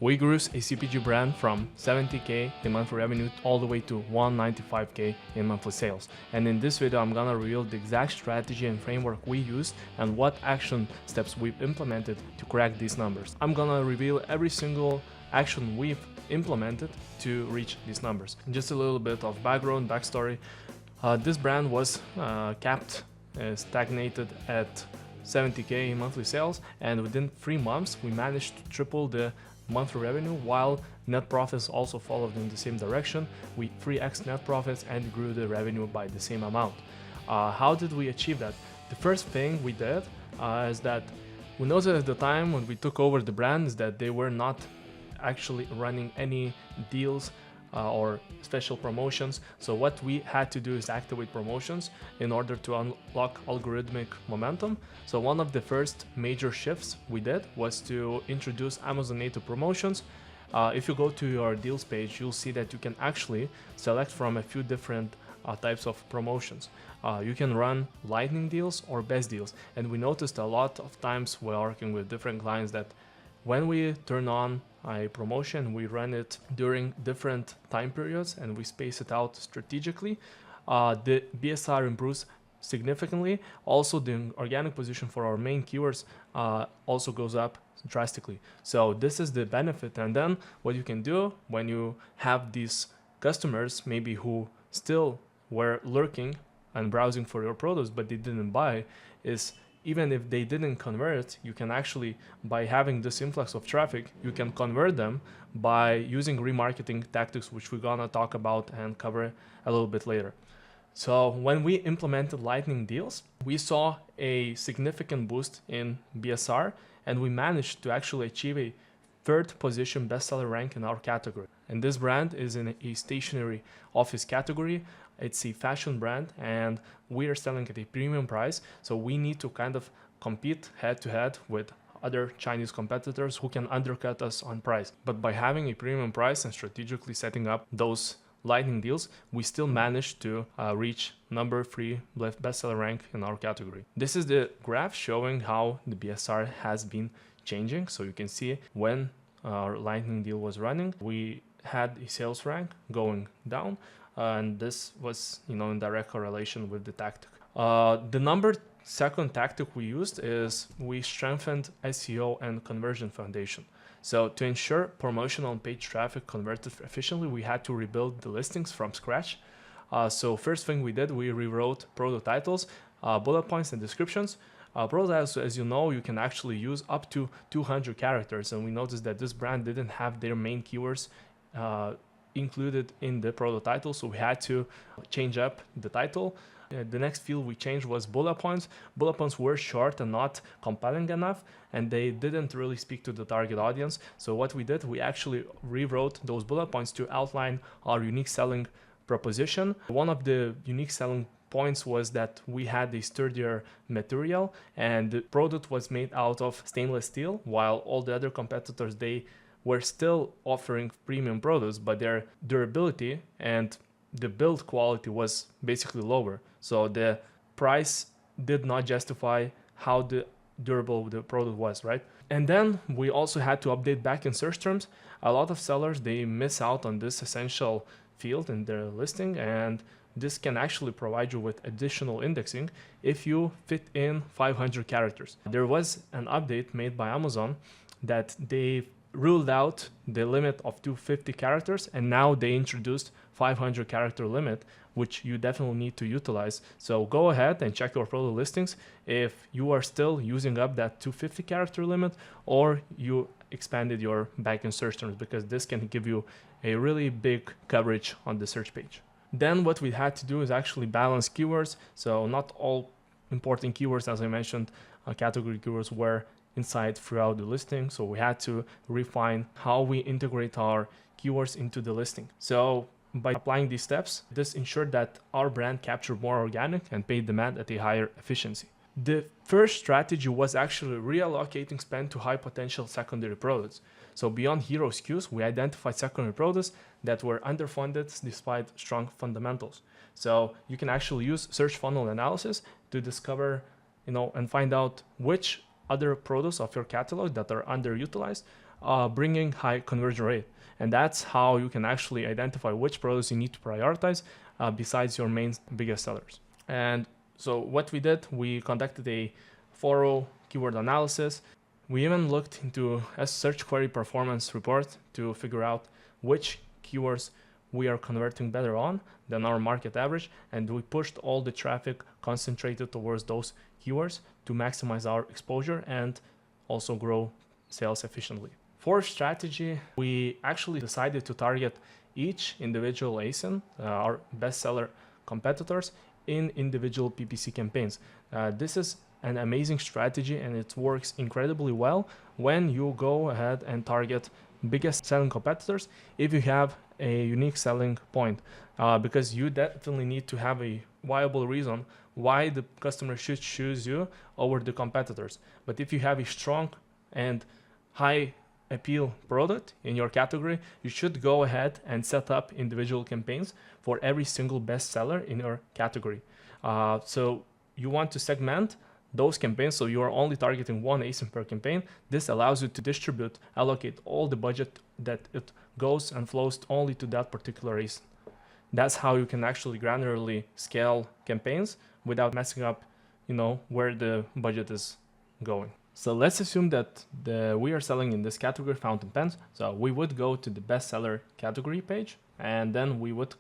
We grew a CPG brand from 70K in monthly revenue all the way to 195K in monthly sales. And in this video, I'm gonna reveal the exact strategy and framework we used and what action steps we've implemented to crack these numbers. I'm gonna reveal every single action we've implemented to reach these numbers. And just a little bit of backstory. This brand was stagnated at 70K in monthly sales, and within 3 months we managed to triple the monthly revenue, while net profits also followed in the same direction. We 3x net profits and grew the revenue by the same amount. How did we achieve that? The first thing we did is that we noticed at the time when we took over the brand is that they were not actually running any deals or special promotions. So what we had to do is activate promotions in order to unlock algorithmic momentum. So one of the first major shifts we did was to introduce Amazon native promotions. If you go to your deals page, you'll see that you can actually select from a few different types of promotions. You can run lightning deals or best deals. And we noticed a lot of times while working with different clients that when we turn on a promotion, we run it during different time periods and we space it out strategically. The BSR improves significantly. Also, the organic position for our main keywords also goes up drastically. So this is the benefit. And then what you can do when you have these customers maybe who still were lurking and browsing for your products but they didn't buy is, even if they didn't convert, you can actually, by having this influx of traffic, you can convert them by using remarketing tactics, which we're gonna talk about and cover a little bit later. So when we implemented lightning deals, we saw a significant boost in BSR, and we managed to actually achieve a 3rd position bestseller rank in our category. And this brand is in a stationary office category. It's a fashion brand and we are selling at a premium price. So we need to kind of compete head to head with other Chinese competitors who can undercut us on price. But by having a premium price and strategically setting up those lightning deals, we still managed to reach number 3 bestseller rank in our category. This is the graph showing how the BSR has been changing. So you can see when our lightning deal was running, we had a sales rank going down, and this was, in direct correlation with the tactic. The second tactic we used is we strengthened SEO and conversion foundation. So to ensure promotional and paid traffic converted efficiently, we had to rebuild the listings from scratch. So first thing we did, we rewrote product titles, bullet points and descriptions. Product titles, as you know, you can actually use up to 200 characters, and we noticed that this brand didn't have their main keywords included in the product title, so we had to change up the title. The next field we changed was bullet points. Bullet points were short and not compelling enough, and they didn't really speak to the target audience. So what we did, we actually rewrote those bullet points to outline our unique selling proposition. One of the unique selling points was that we had a sturdier material and the product was made out of stainless steel, while all the other competitors, they were still offering premium products, but their durability and the build quality was basically lower. So the price did not justify how durable the product was, right? And then we also had to update back in search terms. A lot of sellers, they miss out on this essential field in their listing, and this can actually provide you with additional indexing if you fit in 500 characters. There was an update made by Amazon that they ruled out the limit of 250 characters, and now they introduced 500 character limit, which you definitely need to utilize. So go ahead and check your product listings if you are still using up that 250 character limit, or you expanded your backend search terms, because this can give you a really big coverage on the search page. Then what we had to do is actually balance keywords. So not all important keywords, as I mentioned, category keywords were inside throughout the listing. So we had to refine how we integrate our keywords into the listing. So by applying these steps, this ensured that our brand captured more organic and paid demand at a higher efficiency. The first strategy was actually reallocating spend to high potential secondary products. So beyond hero SKUs, we identified secondary products that were underfunded despite strong fundamentals. So you can actually use search funnel analysis to discover, and find out which other products of your catalog that are underutilized bringing high conversion rate. And that's how you can actually identify which products you need to prioritize besides your main biggest sellers. And so what we did, we conducted a thorough keyword analysis. We even looked into a search query performance report to figure out which keywords we are converting better on than our market average, and we pushed all the traffic concentrated towards those keywords to maximize our exposure and also grow sales efficiently. For strategy, we actually decided to target each individual ASIN, our bestseller competitors, in individual PPC campaigns. This is an amazing strategy, and it works incredibly well when you go ahead and target biggest selling competitors if you have a unique selling point, because you definitely need to have a viable reason why the customer should choose you over the competitors. But if you have a strong and high appeal product in your category, you should go ahead and set up individual campaigns for every single bestseller in your category. So you want to segment those campaigns, so you are only targeting one ASIN per campaign. This allows you to allocate all the budget that it goes and flows only to that particular ASIN. That's how you can actually granularly scale campaigns without messing up, where the budget is going. So let's assume that we are selling in this category, fountain pens. So we would go to the bestseller category page, and then we would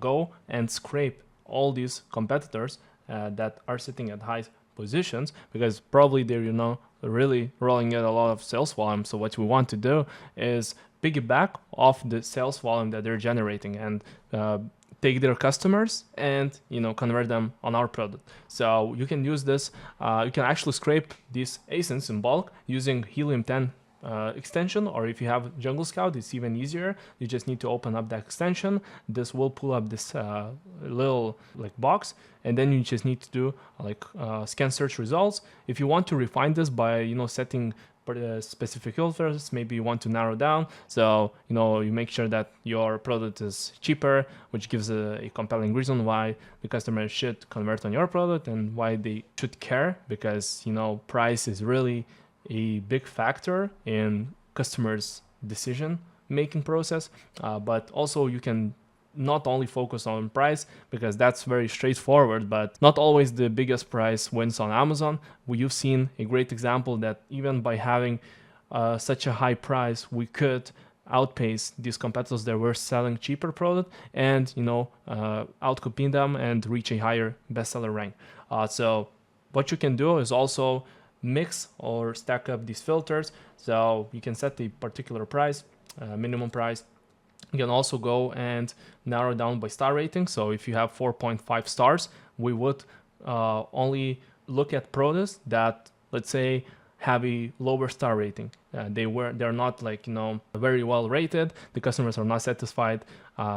go and scrape all these competitors that are sitting at high positions, because probably they're really rolling in a lot of sales volume. So what we want to do is piggyback off the sales volume that they're generating and take their customers and convert them on our product. So you can use this. You can actually scrape these ASINs in bulk using Helium 10 extension, or if you have Jungle Scout, it's even easier. You just need to open up that extension. This will pull up this little box, and then you just need to do scan search results. If you want to refine this by setting specific filters, maybe you want to narrow down, so you make sure that your product is cheaper, which gives a compelling reason why the customer should convert on your product and why they should care, because price is really a big factor in customers' decision making process. But also you can not only focus on price, because that's very straightforward, but not always the biggest price wins on Amazon. You've seen a great example that even by having such a high price, we could outpace these competitors that were selling cheaper product and outcompete them and reach a higher bestseller rank. So what you can do is also mix or stack up these filters. So you can set a particular price, minimum price. You can also go and narrow down by star rating. So if you have 4.5 stars, we would only look at products that, let's say, have a lower star rating. They're not very well rated. The customers are not satisfied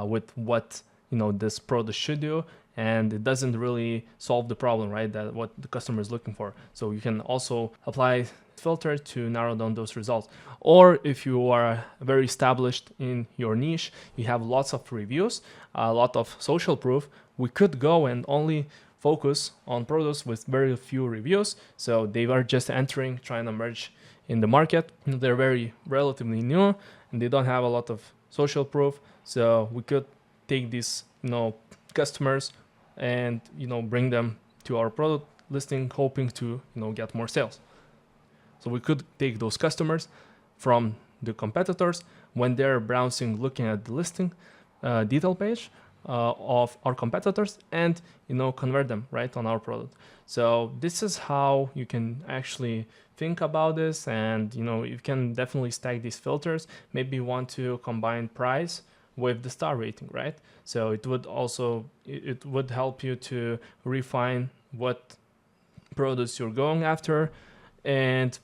with what this product should do, and it doesn't really solve the problem, right? That what the customer is looking for. So you can also apply filter to narrow down those results. Or if you are very established in your niche, you have lots of reviews, a lot of social proof, we could go and only focus on products with very few reviews. So they are just trying to merge in the market. They're very relatively new and they don't have a lot of social proof. So we could take these customers and bring them to our product listing, hoping to get more sales. So we could take those customers from the competitors when they're browsing, looking at the listing detail page of our competitors, and convert them right on our product. So this is how you can actually think about this, and you can definitely stack these filters. Maybe you want to combine price with the star rating, right? So it would help you to refine what products you're going after, and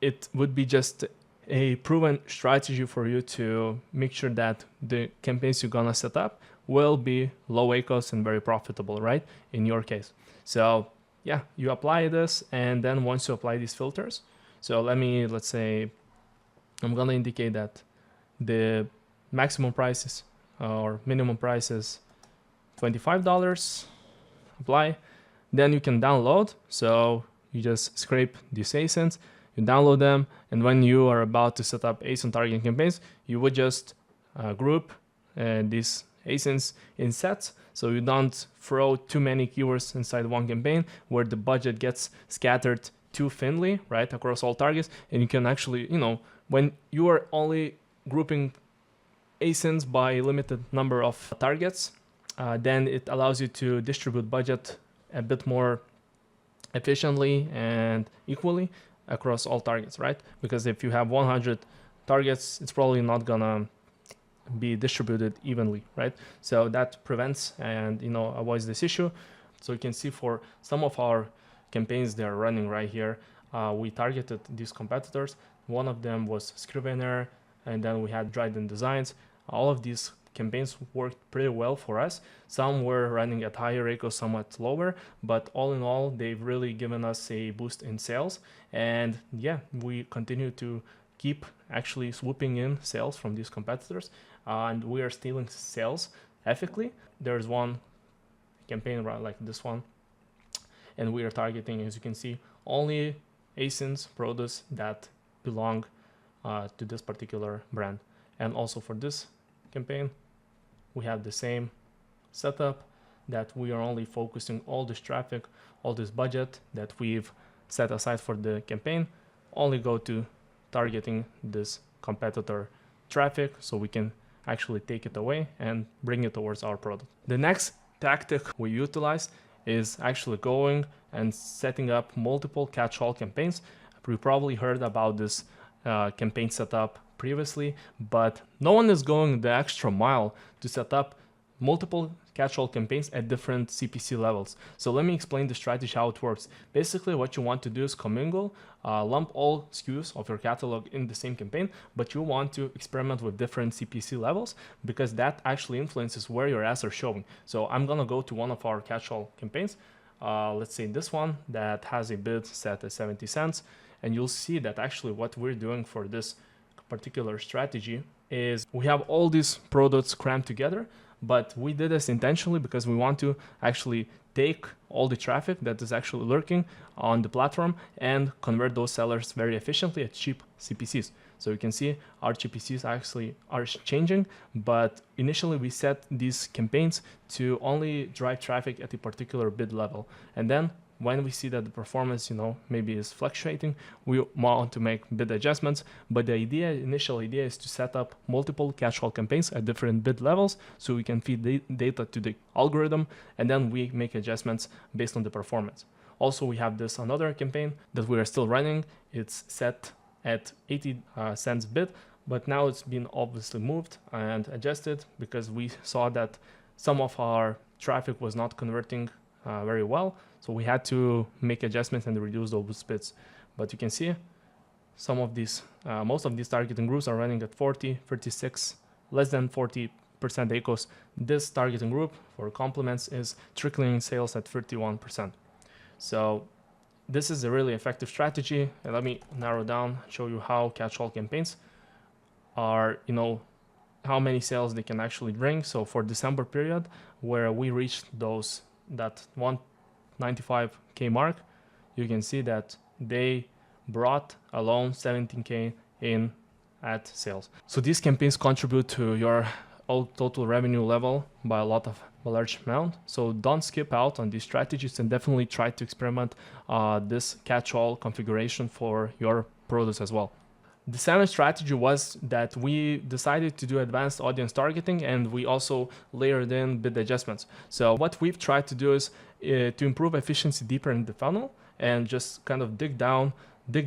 it would be just a proven strategy for you to make sure that the campaigns you're gonna set up will be low ACoS and very profitable, right? In your case. So yeah, you apply this, and then once you apply these filters, so let's say I'm gonna indicate that the maximum prices or minimum price is $25, apply, then you can download. So you just scrape these ASINs, you download them, and when you are about to set up ASIN targeting campaigns, you would just group these ASINs in sets, so you don't throw too many keywords inside one campaign where the budget gets scattered too thinly, right, across all targets. And you can actually, when you are only grouping ASINs by a limited number of targets, then it allows you to distribute budget a bit more efficiently and equally across all targets, right? Because if you have 100 targets, it's probably not gonna be distributed evenly, right? So that prevents and avoids this issue. So you can see for some of our campaigns they are running right here, we targeted these competitors. One of them was Scrivener, and then we had Dryden Designs. All of these campaigns worked pretty well for us. Some were running at higher ACOs, some at lower, but all in all, they've really given us a boost in sales. And yeah, we continue to keep actually swooping in sales from these competitors, and we are stealing sales ethically. There's one campaign right like this one, and we are targeting, as you can see, only ASINs products that belong to this particular brand. And also for this campaign, we have the same setup, that we are only focusing all this traffic, all this budget that we've set aside for the campaign, only go to targeting this competitor traffic, so we can actually take it away and bring it towards our product. The next tactic we utilize is actually going and setting up multiple catch-all campaigns. We probably heard about this campaign setup previously, but no one is going the extra mile to set up multiple catch-all campaigns at different CPC levels. So let me explain the strategy, how it works. Basically, what you want to do is commingle, lump all SKUs of your catalog in the same campaign, but you want to experiment with different CPC levels, because that actually influences where your ads are showing. So I'm gonna go to one of our catch-all campaigns. Let's say this one that has a bid set at 70 cents. And you'll see that actually what we're doing for this particular strategy is we have all these products crammed together, but we did this intentionally because we want to actually take all the traffic that is actually lurking on the platform and convert those sellers very efficiently at cheap CPCs. So you can see our CPCs actually are changing, but initially we set these campaigns to only drive traffic at a particular bid level. And then when we see that the performance, maybe is fluctuating, we want to make bid adjustments. But the initial idea is to set up multiple catch-all campaigns at different bid levels, so we can feed data to the algorithm, and then we make adjustments based on the performance. Also, we have this another campaign that we are still running. It's set at 80 cents bid, but now it's been obviously moved and adjusted because we saw that some of our traffic was not converting very well. So we had to make adjustments and reduce those bids. But you can see some of these, most of these targeting groups are running at 40, 36, less than 40% ACOs. This targeting group for compliments is trickling sales at 31%. So this is a really effective strategy. And let me narrow down, show you how catch-all campaigns are, how many sales they can actually bring. So for December period, where we reached that 195K mark, you can see that they brought alone 17K in ad sales. So these campaigns contribute to your total revenue level by a large amount. So don't skip out on these strategies and definitely try to experiment this catch-all configuration for your products as well. The seventh strategy was that we decided to do advanced audience targeting, and we also layered in bid adjustments. So what we've tried to do is to improve efficiency deeper in the funnel and just kind of dig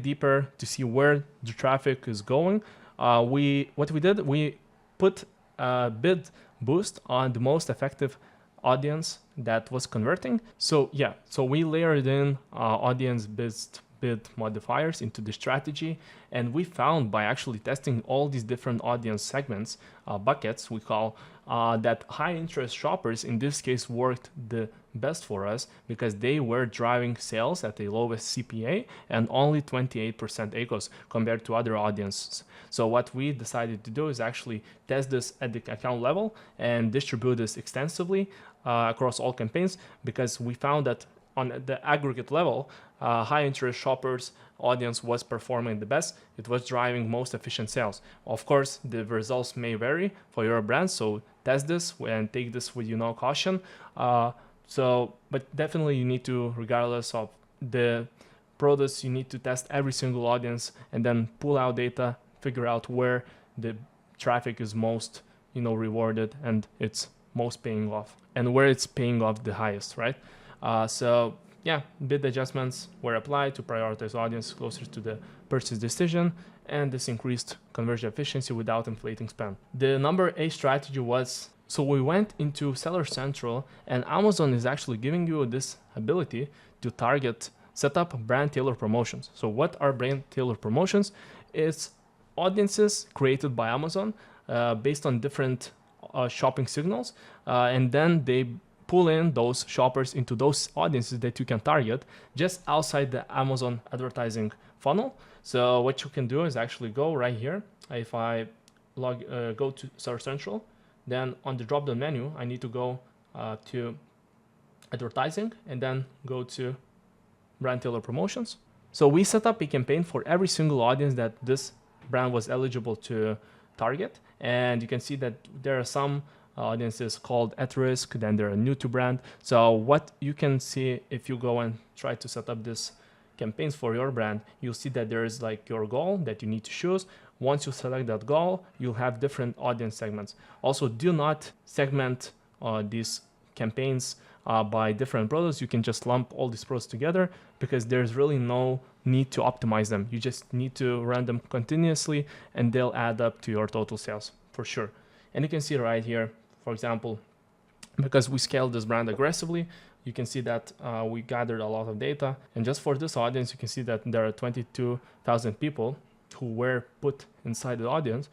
deeper to see where the traffic is going. What we did, we put a bid boost on the most effective audience that was converting. So we layered in audience-based bid modifiers into the strategy, and we found by actually testing all these different audience segments, buckets we call, that high interest shoppers in this case worked the best for us because they were driving sales at the lowest CPA and only 28% ACOS compared to other audiences. So what we decided to do is actually test this at the account level and distribute this extensively across all campaigns, because we found that on the aggregate level, high interest shoppers audience was performing the best. It was driving most efficient sales. Of course, the results may vary for your brand, so test this and take this with caution. But definitely you need to, regardless of the products, you need to test every single audience and then pull out data, figure out where the traffic is most rewarded and it's most paying off, and where it's paying off the highest, right? So yeah, bid adjustments were applied to prioritize audience closer to the purchase decision, and this increased conversion efficiency without inflating spend. The number 8 strategy was, so we went into Seller Central, and Amazon is actually giving you this ability to set up brand tailored promotions. So what are brand tailored promotions? It's audiences created by Amazon based on different shopping signals, and then they pull in those shoppers into those audiences that you can target just outside the Amazon advertising funnel. So what you can do is actually go right here. If I go to Search Central, then on the drop-down menu, I need to go to advertising and then go to brand tailored promotions. So we set up a campaign for every single audience that this brand was eligible to target. And you can see that there are some audiences called at risk, then they're new to brand. So what you can see if you go and try to set up this campaigns for your brand, you'll see that there is like your goal that you need to choose. Once you select that goal, you'll have different audience segments. Also, do not segment these campaigns by different products. You can just lump all these products together because there's really no need to optimize them. You just need to run them continuously and they'll add up to your total sales for sure. And you can see right here, for example, because we scaled this brand aggressively, you can see that we gathered a lot of data. And just for this audience, you can see that there are 22,000 people who were put inside the audience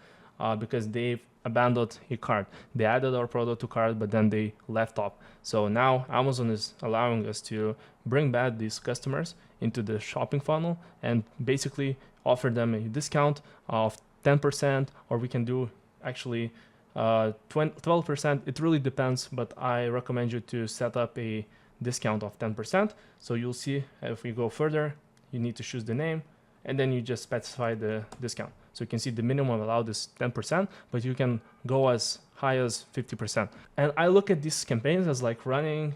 because they've abandoned a cart. They added our product to cart, but then they left off. So now Amazon is allowing us to bring back these customers into the shopping funnel and basically offer them a discount of 10%, or we can do actually 12%. It really depends, but I recommend you to set up a discount of 10%. So you'll see if we go further, you need to choose the name and then you just specify the discount. So you can see the minimum allowed is 10%, but you can go as high as 50%. And I look at these campaigns as like running,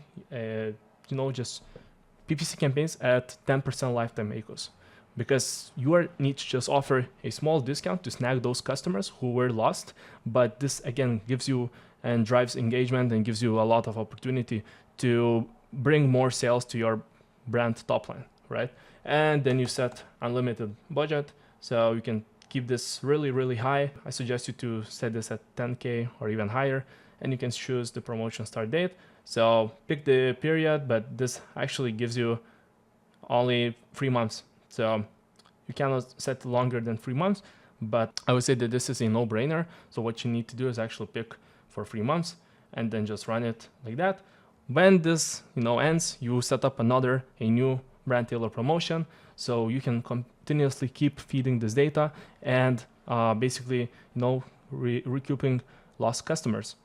just PPC campaigns at 10% lifetime ACOS, because you need to just offer a small discount to snag those customers who were lost. But this again gives you and drives engagement and gives you a lot of opportunity to bring more sales to your brand top line, right? And then you set unlimited budget, so you can keep this really, really high. I suggest you to set this at 10K or even higher, and you can choose the promotion start date. So pick the period, but this actually gives you only 3 months. So you cannot set longer than 3 months, but I would say that this is a no-brainer. So what you need to do is actually pick for 3 months and then just run it like that. When this ends, you set up a new brand tailored promotion. So you can continuously keep feeding this data and basically recouping lost customers.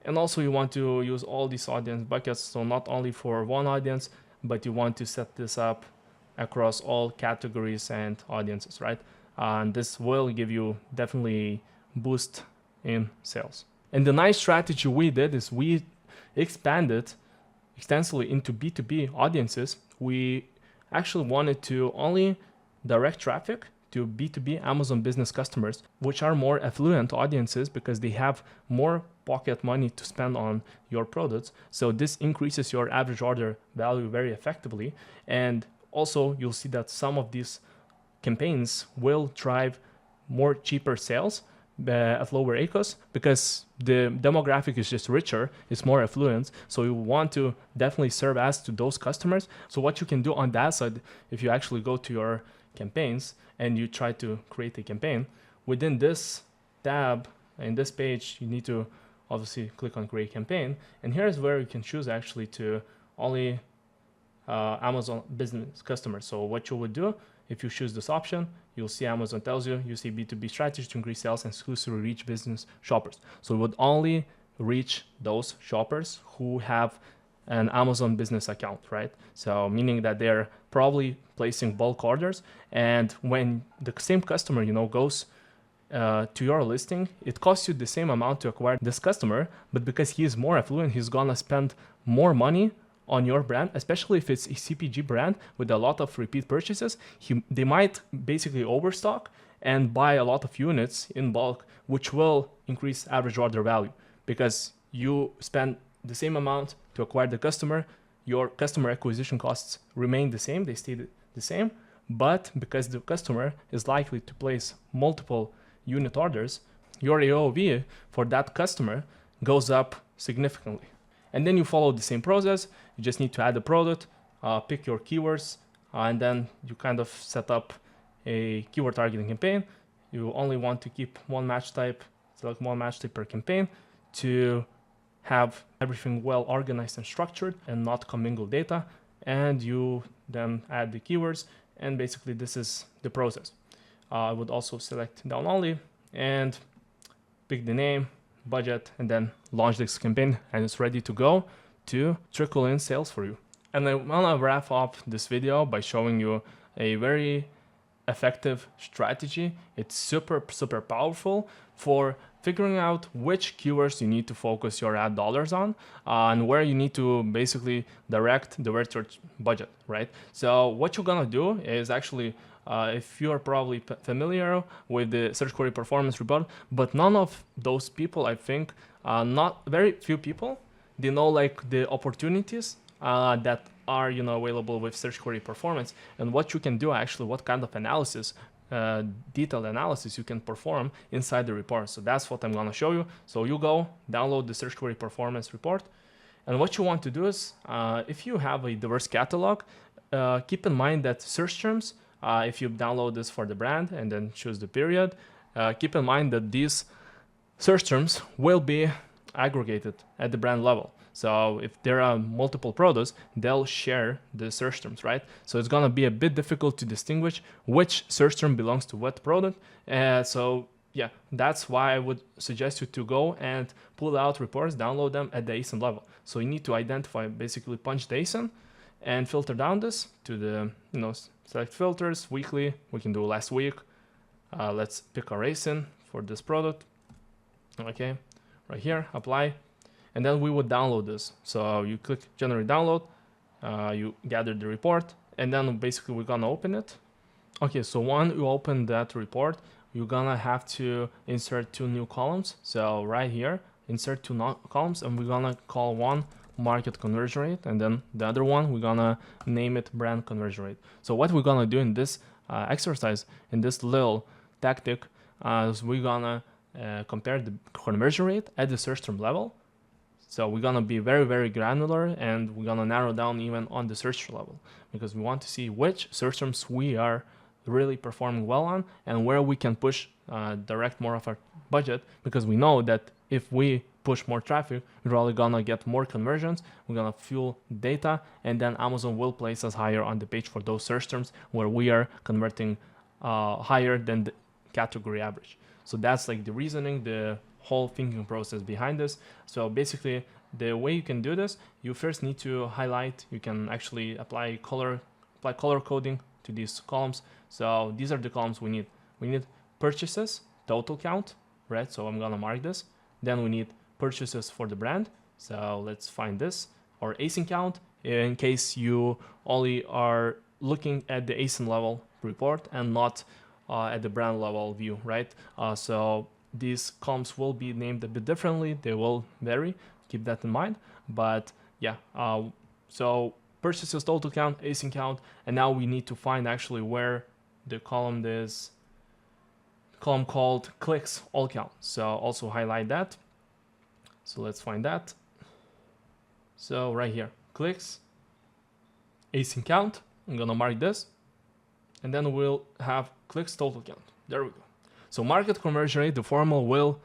And also you want to use all these audience buckets. So not only for one audience, but you want to set this up across all categories and audiences, right? And this will give you definitely a boost in sales. And the nice strategy we did is we expanded extensively into B2B audiences. We actually wanted to only direct traffic to B2B Amazon business customers, which are more affluent audiences because they have more pocket money to spend on your products. So this increases your average order value very effectively. And also you'll see that some of these campaigns will drive more cheaper sales at lower ACOS because the demographic is just richer, it's more affluent. So you want to definitely serve as to those customers. So what you can do on that side, if you actually go to your campaigns and you try to create a campaign, within this tab in this page, you need to obviously click on create campaign. And here's where you can choose actually to only Amazon business customers. So what you would do, if you choose this option, you'll see Amazon tells you see B2B strategy to increase sales and exclusively reach business shoppers. So it would only reach those shoppers who have an Amazon business account, right? So meaning that they're probably placing bulk orders, and when the same customer, goes to your listing, it costs you the same amount to acquire this customer, but because he is more affluent, he's gonna spend more money on your brand, especially if it's a CPG brand with a lot of repeat purchases. They might basically overstock and buy a lot of units in bulk, which will increase average order value because you spend the same amount to acquire the customer. Your customer acquisition costs remain the same, they stay the same, but because the customer is likely to place multiple unit orders, your AOV for that customer goes up significantly. And then you follow the same process. You just need to add a product, pick your keywords, and then you kind of set up a keyword targeting campaign. You only want to keep one match type, select one match type per campaign to have everything well organized and structured and not commingle data. And you then add the keywords, and basically this is the process. I would also select down only and pick the name, budget, and then launch this campaign, and it's ready to go to trickle in sales for you. And I want to wrap up this video by showing you a very effective strategy. It's super powerful for figuring out which keywords you need to focus your ad dollars on and where you need to basically direct the research budget, right? So what you're gonna do is actually if you're probably familiar with the search query performance report, but none of those people, I think, not very few people, they know like the opportunities that are available with search query performance, and what you can do actually, what kind of analysis, detailed analysis you can perform inside the report. So that's what I'm gonna show you. So you go download the search query performance report, and what you want to do is, if you have a diverse catalog, keep in mind that search terms, if you download this for the brand and then choose the period, keep in mind that these search terms will be aggregated at the brand level. So if there are multiple products, they'll share the search terms, right? So it's gonna be a bit difficult to distinguish which search term belongs to what product. So yeah, that's why I would suggest you to go and pull out reports, download them at the ASIN level. So you need to identify, basically punch the ASIN and filter down this to the, select filters, weekly, we can do last week. Let's pick our ASIN for this product. Okay, right here, apply. And then we would download this. So you click generate download, you gather the report, and then basically we're gonna open it. Okay, so when you open that report, you're gonna have to insert 2 new columns. So right here, insert 2 columns, and we're gonna call one market conversion rate, and then the other one, we're gonna name it brand conversion rate. So what we're gonna do in this exercise, in this little tactic, is we're gonna compare the conversion rate at the search term level. So we're gonna be very granular, and we're gonna narrow down even on the search level, because we want to see which search terms we are really performing well on and where we can push, direct more of our budget, because we know that if we push more traffic, we're probably gonna get more conversions, we're gonna fuel data, and then Amazon will place us higher on the page for those search terms where we are converting higher than the category average. So that's like the reasoning, the whole thinking process behind this. So basically, the way you can do this, you first need to highlight. You can actually apply color coding to these columns. So these are the columns we need. We need purchases, total count, right? So I'm gonna mark this. Then we need purchases for the brand. So let's find this, or ASIN count, in case you only are looking at the ASIN level report and not at the brand level view, right? So these columns will be named a bit differently. They will vary. Keep that in mind. But yeah, so purchases, total count, ASIN count, and now we need to find actually where the column is. Column called clicks all count. So also highlight that. So let's find that. So right here, clicks, ASIN count. I'm gonna mark this, and then we'll have clicks total count. There we go. So market conversion rate, the formula will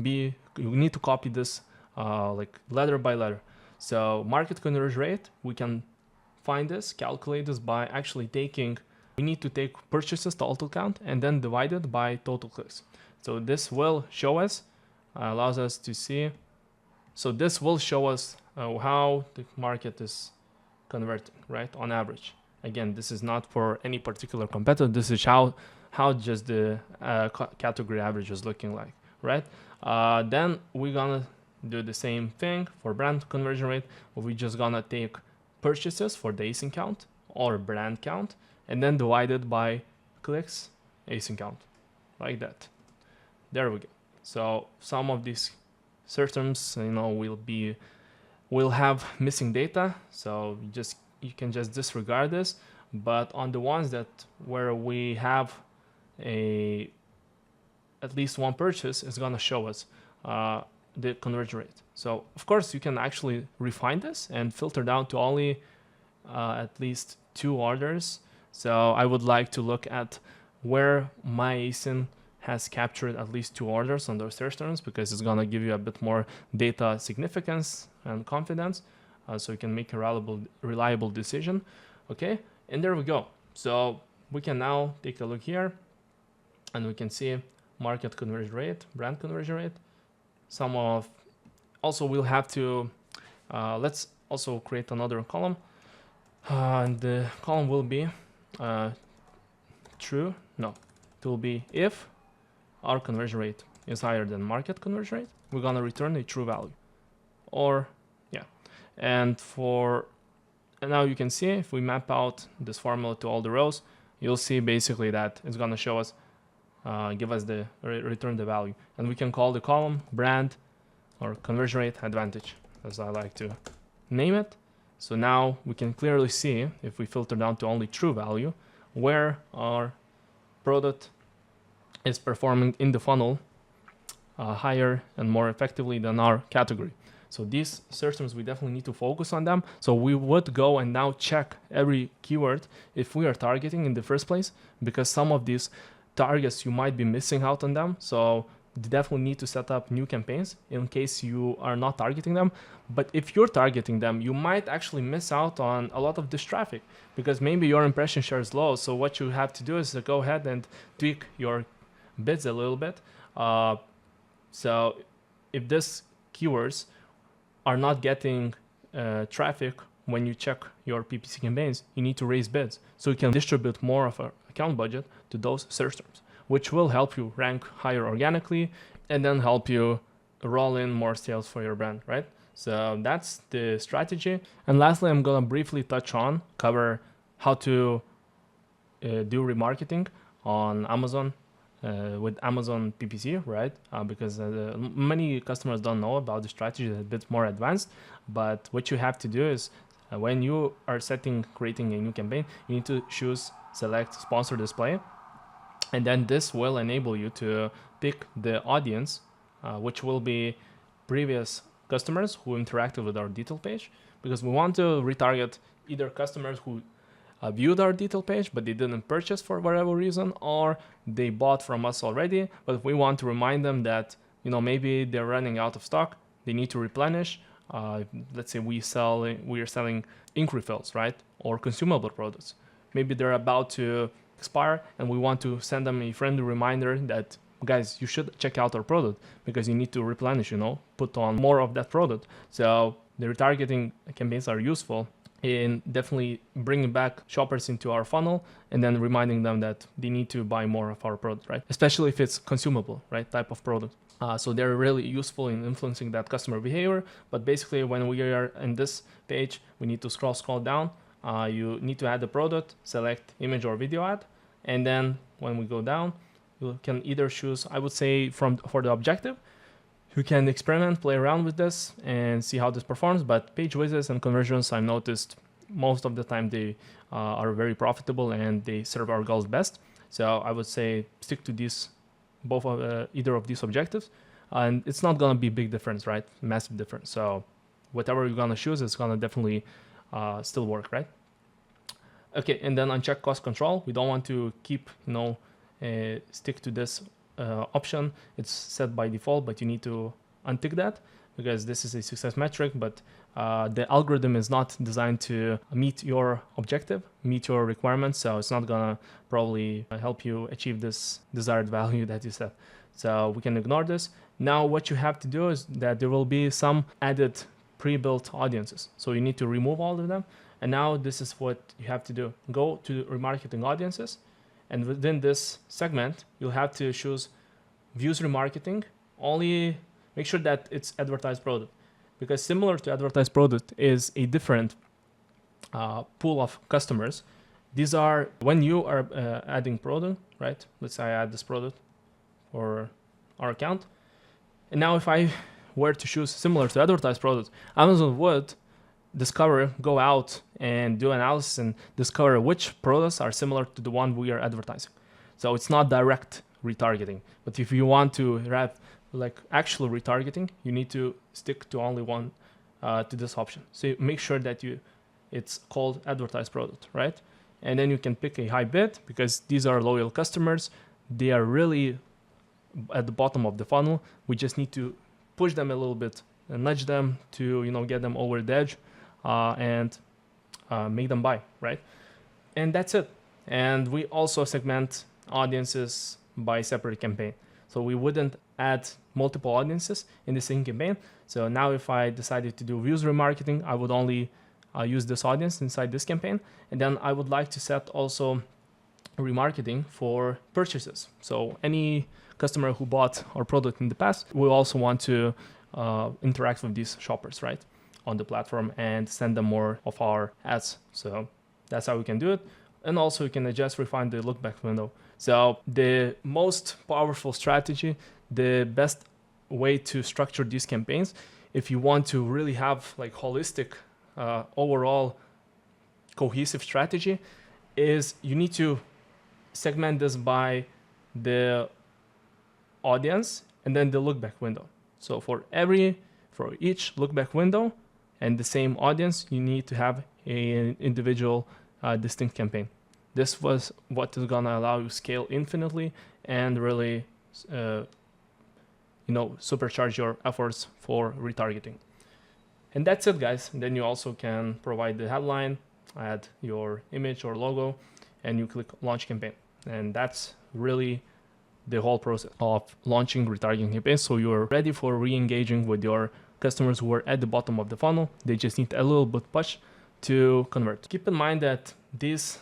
be, you need to copy this like letter by letter. So market conversion rate, we can find this, calculate this by actually taking, we need to take purchases total count and then divide it by total clicks. So this will show us, allows us to see, so this will show us how the market is converting, right, on average. Again, this is not for any particular competitor. This is how just the category average is looking like, right? Then we're gonna do the same thing for brand conversion rate. We're just gonna take purchases for the ASIN count or brand count and then divide it by clicks ASIN count, like that. There we go. So some of these systems, will have missing data, so you can just disregard this. But on the ones where we have at least one purchase, it's gonna show us the conversion rate. So of course you can actually refine this and filter down to only at least 2 orders. So I would like to look at where my ASIN has captured at least 2 orders on those search terms, because it's gonna give you a bit more data significance and confidence, so you can make a reliable decision. Okay, and there we go. So we can now take a look here, and we can see market conversion rate, brand conversion rate. Also we'll have to let's also create another column, and the column will be true. No, it will be if our conversion rate is higher than market conversion rate, we're gonna return a true value. Or yeah, and now you can see if we map out this formula to all the rows, you'll see basically that it's gonna show us, give us the return the value, and we can call the column brand or conversion rate advantage, as I like to name it. So now we can clearly see, if we filter down to only true value, where our product is performing in the funnel higher and more effectively than our category. So these search terms, we definitely need to focus on them. So we would go and now check every keyword if we are targeting in the first place, because some of these targets you might be missing out on them. So you definitely need to set up new campaigns in case you are not targeting them. But if you're targeting them, you might actually miss out on a lot of this traffic, because maybe your impression share is low. So what you have to do is to go ahead and tweak your bids a little bit. So if these keywords are not getting traffic when you check your PPC campaigns, you need to raise bids so you can distribute more of our account budget to those search terms, which will help you rank higher organically and then help you roll in more sales for your brand, right? So that's the strategy. And lastly, I'm gonna briefly cover how to do remarketing on Amazon with Amazon PPC, right? Because many customers don't know about the strategy that's a bit more advanced. But what you have to do is when you are creating a new campaign, you need to select sponsor display. And then this will enable you to pick the audience, which will be previous customers who interacted with our detail page, because we want to retarget either customers who viewed our detail page but they didn't purchase for whatever reason, or they bought from us already, but we want to remind them that maybe they're running out of stock, they need to replenish. Let's say we are selling ink refills, right, or consumable products. Maybe they're about to expire and we want to send them a friendly reminder that, guys, you should check out our product because you need to replenish, put on more of that product. So the retargeting campaigns are useful in definitely bringing back shoppers into our funnel and then reminding them that they need to buy more of our product, right? Especially if it's consumable, right, type of product. So they're really useful in influencing that customer behavior. But basically, when we are in this page, we need to scroll down. You need to add the product, select image or video ad, and then when we go down, you can either choose, I would say, for the objective, you can experiment, play around with this and see how this performs. But page visits and conversions, I've noticed most of the time they are very profitable and they serve our goals best. So I would say stick to either of these objectives, and it's not gonna be big difference, right? Massive difference. So whatever you're gonna choose, it's gonna definitely still work, right? Okay, and then uncheck cost control. We don't want to keep, stick to this option. It's set by default, but you need to untick that because this is a success metric, but the algorithm is not designed to meet your objective, meet your requirements. So it's not gonna probably help you achieve this desired value that you set. So we can ignore this. Now what you have to do is that there will be some added pre-built audiences. So you need to remove all of them. And now this is what you have to do. Go to remarketing audiences. And within this segment, you'll have to choose views remarketing. Only make sure that it's advertised product, because similar to advertised product is a different pool of customers. These are when you are adding product, right? Let's say I add this product for our account. And now if I were to choose similar to advertised product, Amazon would go out and do analysis and discover which products are similar to the one we are advertising. So it's not direct retargeting. But if you want to have like actual retargeting, you need to stick to only one to this option. So make sure that it's called advertised product, right? And then you can pick a high bid, because these are loyal customers. They are really at the bottom of the funnel. We just need to push them a little bit and nudge them to, get them over the edge and make them buy, right? And that's it. And we also segment audiences by separate campaign. So we wouldn't add multiple audiences in the same campaign. So now if I decided to do views remarketing, I would only use this audience inside this campaign. And then I would like to set also remarketing for purchases. So any customer who bought our product in the past, we also want to interact with these shoppers, right, on the platform and send them more of our ads. So that's how we can do it. And also you can adjust, refine the look back window. So the most powerful strategy, the best way to structure these campaigns, if you want to really have like holistic overall cohesive strategy, is you need to segment this by the audience and then the look back window. So for each look back window and the same audience, you need to have an individual distinct campaign. This was what is gonna allow you scale infinitely and really supercharge your efforts for retargeting. And that's it, guys. And then you also can provide the headline, add your image or logo, and you click launch campaign. And that's really the whole process of launching retargeting campaigns. So you're ready for re-engaging with your customers who are at the bottom of the funnel. They just need a little bit push to convert. Keep in mind that these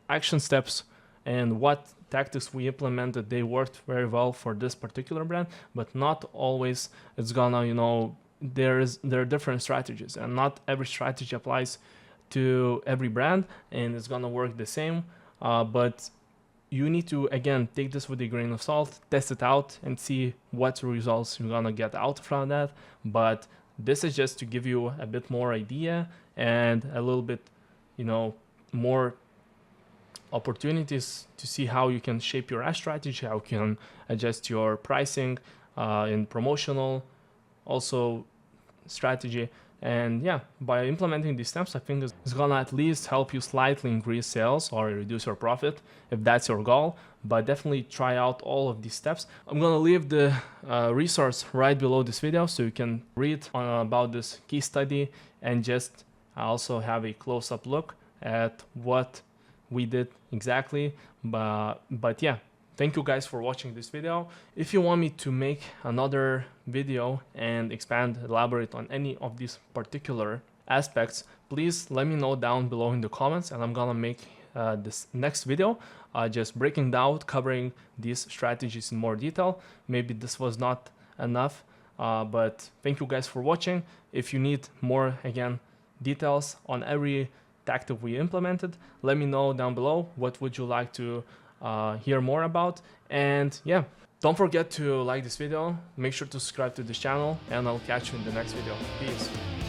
action steps and what tactics we implemented, they worked very well for this particular brand, but not always it's gonna, there are different strategies, and not every strategy applies to every brand and it's gonna work the same. But you need to, again, take this with a grain of salt, test it out and see what results you're gonna get out from that. But this is just to give you a bit more idea and a little bit, more opportunities to see how you can shape your ad strategy, how you can adjust your pricing in promotional also strategy. And yeah, by implementing these steps, I think it's gonna at least help you slightly increase sales or reduce your profit if that's your goal. But definitely try out all of these steps. I'm gonna leave the resource right below this video so you can read about this case study and just also have a close-up look at what we did exactly. But yeah, thank you guys for watching this video. If you want me to make another video and elaborate on any of these particular aspects, please let me know down below in the comments, and I'm gonna make this next video just breaking down, covering these strategies in more detail. Maybe this was not enough, but thank you guys for watching. If you need more, again, details on every tactic we implemented, let me know down below. What would you like to hear more about? And yeah, don't forget to like this video, make sure to subscribe to this channel, and I'll catch you in the next video. Peace.